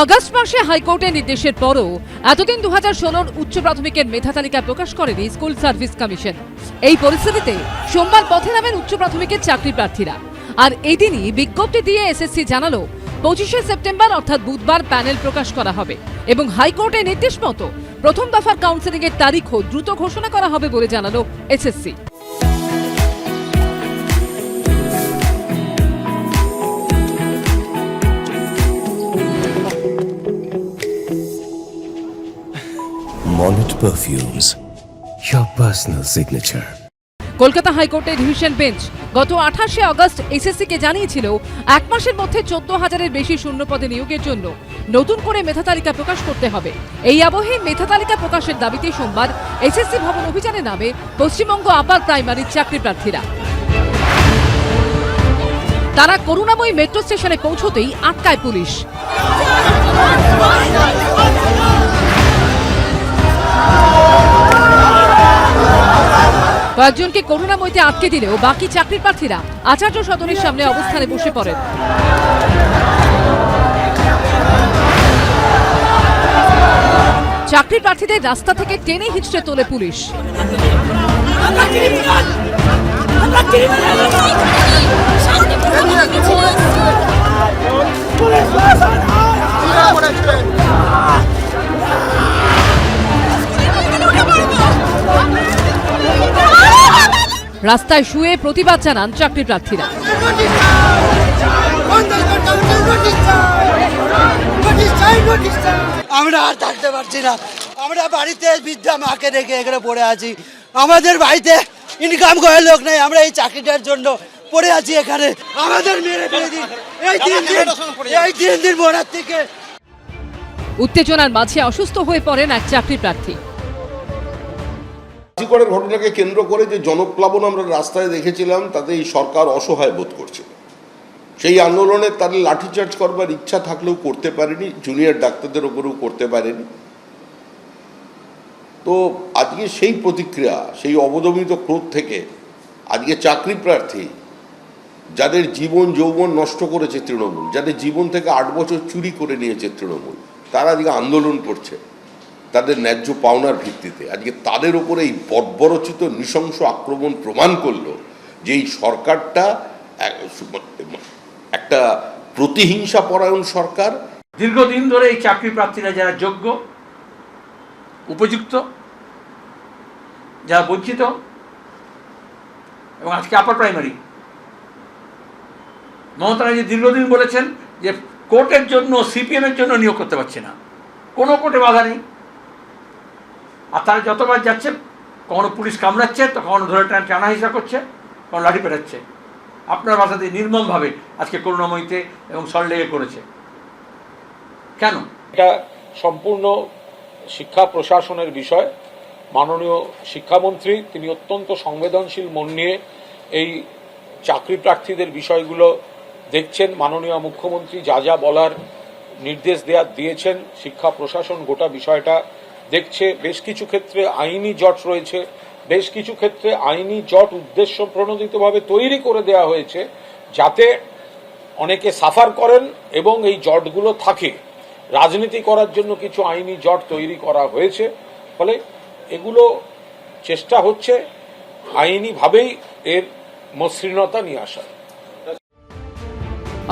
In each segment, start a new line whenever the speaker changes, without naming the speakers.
August মাসে হাইকোর্টের নির্দেশের পরও এতদিন 2016 উচ্চ প্রাথমিকের মেধা তালিকা প্রকাশ করেনি স্কুল সার্ভিস কমিশন। এই পরিস্থিতিতে সোমবার পথে নামেন উচ্চ প্রাথমিকের চাকরি প্রার্থীরা। আর এই দিনই বিজ্ঞপ্তি দিয়ে এসএসসি জানালো 25শে সেপ্টেম্বর অর্থাৎ বুধবার প্যানেল প্রকাশ করা হবে এবং হাইকোর্টের নির্দেশ মতো প্রথম দফার কাউন্সেলিং এর তারিখও দ্রুত ঘোষণা করা হবে বলে জানালো SSC.
Monnet Perfumes, your personal signature.
Kolkata হাইকোর্টের ডিভিশন বেঞ্চ গত 28শে আগস্ট এসএসসি কে জানিয়েছিল 1 মাসের মধ্যে 14,000-এর বেশি শূন্য পদে নিয়োগের জন্য নতুন করে মেধা তালিকা প্রকাশ করতে হবে। এই আবহে মেধা তালিকা প্রকাশের দাবিতে সোমবার এসএসসি ভবন অভিযানে নামে পশ্চিমবঙ্গ আপার প্রাইমারির চাকরি প্রার্থীরা। তারা করুণাময়ী মেট্রো স্টেশনে পৌঁছতেই আটকায় পুলিশ। কয়েকজনকে করুণাময়ীতে আটকে দিলেও বাকি চাকরি প্রার্থীরা আচার্য সদনের সামনে অবস্থানে বসে পড়েন। চাকরি প্রার্থীদের রাস্তা থেকে টেনে হিঁচড়ে তোলে পুলিশ। রাস্তায় শুয়ে প্রতিবাদ জানান চাকরি প্রার্থীরা।
আমরা আর থাকতে পারছি না। আমরা বাড়িতে বৃদ্ধা মাকে রেখে এখানে পড়ে আছি। আমাদের বাড়িতে ইনকাম করার লোক নেই। আমরা এই চাকরিটার জন্য পড়ে আছি এখানে। আমাদের মেরে ফেলে দিন এই 3 দিন বোনার থেকে।
উত্তেজনার মাঝে অসুস্থ হয়ে পড়েন এক চাকরি প্রার্থী।
আজিকরের ঘটনাকে কেন্দ্র করে যে জনপ্লাবন আমরা রাস্তায় দেখেছিলাম, তাতে এই সরকার অসহায় বোধ করছে। সেই আন্দোলনে তাদের লাঠিচার্জ করবার ইচ্ছা থাকলেও করতে পারেনি, জুনিয়র ডাক্তারদের ওপরেও করতে পারেনি। তো আজকে সেই প্রতিক্রিয়া, সেই অবদমিত ক্রোধ থেকে আজকে চাকরি প্রার্থী, যাদের জীবন যৌবন নষ্ট করেছে তৃণমূল, যাদের জীবন থেকে 8 বছর চুরি করে নিয়েছে তৃণমূল, তারা আজকে আন্দোলন করছে তাদের ন্যায্য পাওনার ভিত্তিতে। আজকে তাদের উপরে এই বর্বরচিত নৃশংস আক্রমণ প্রমাণ করলো যে এই সরকারটা একটা প্রতিহিংসা পরায়ণ সরকার।
দীর্ঘদিন ধরে এই চাকরি প্রার্থীরা যারা যোগ্য, উপযুক্ত, যারা বঞ্চিত, এবং আজকে আপার প্রাইমারি, মমতা ব্যানার্জি দীর্ঘদিন বলেছেন যে কোর্টের জন্য, সিপিএমের জন্য নিয়োগ করতে পারছে না, কোনো কোর্টে বাধা নেই। আর তারা যতবার যাচ্ছে, কখনো পুলিশ কামড়াচ্ছে, তো কখনো ধরে টানা হিসা করছে, কখনো লাঠি পেটাচ্ছে। আপনার ভাষাতে নির্মমভাবে আজকে করুণাময়ীতে এবং সল্টলেকে করেছে। কেন?
এটা সম্পূর্ণ শিক্ষা প্রশাসনের বিষয়। মাননীয় শিক্ষামন্ত্রী তিনি অত্যন্ত সংবেদনশীল মন নিয়ে এই চাকরি প্রার্থীদের বিষয়গুলো দেখছেন। মাননীয় মুখ্যমন্ত্রী যা যা বলার নির্দেশ দিয়েছেন, শিক্ষা প্রশাসন গোটা বিষয়টা দেখছে। বেশ কিছু ক্ষেত্রে আইনি জট রয়েছে, বেশ কিছু ক্ষেত্রে আইনি জট উদ্দেশ্য প্রণোদিতভাবে তৈরি করে দেওয়া হয়েছে যাতে অনেকে সাফার করেন এবং এই জটগুলো থাকে। রাজনীতি করার জন্য কিছু আইনি জট তৈরি করা হয়েছে, ফলে এগুলো চেষ্টা হচ্ছে আইনিভাবেই এর মসৃণতা নিয়ে আসার।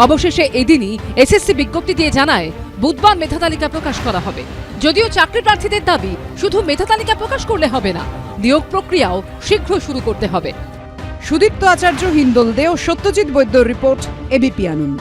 অবশেষে এদিনই এসএসসি বিজ্ঞপ্তি দিয়ে জানায় বুধবার মেধা তালিকা প্রকাশ করা হবে। যদিও চাকরি প্রার্থীদের দাবি শুধু মেধা তালিকা প্রকাশ করলে হবে না, নিয়োগ প্রক্রিয়াও শীঘ্র শুরু করতে হবে।
সুদীপ্ত আচার্য, হিন্দল দে ও সত্যজিৎ বৈদ্যর রিপোর্ট, এবিপি আনন্দ।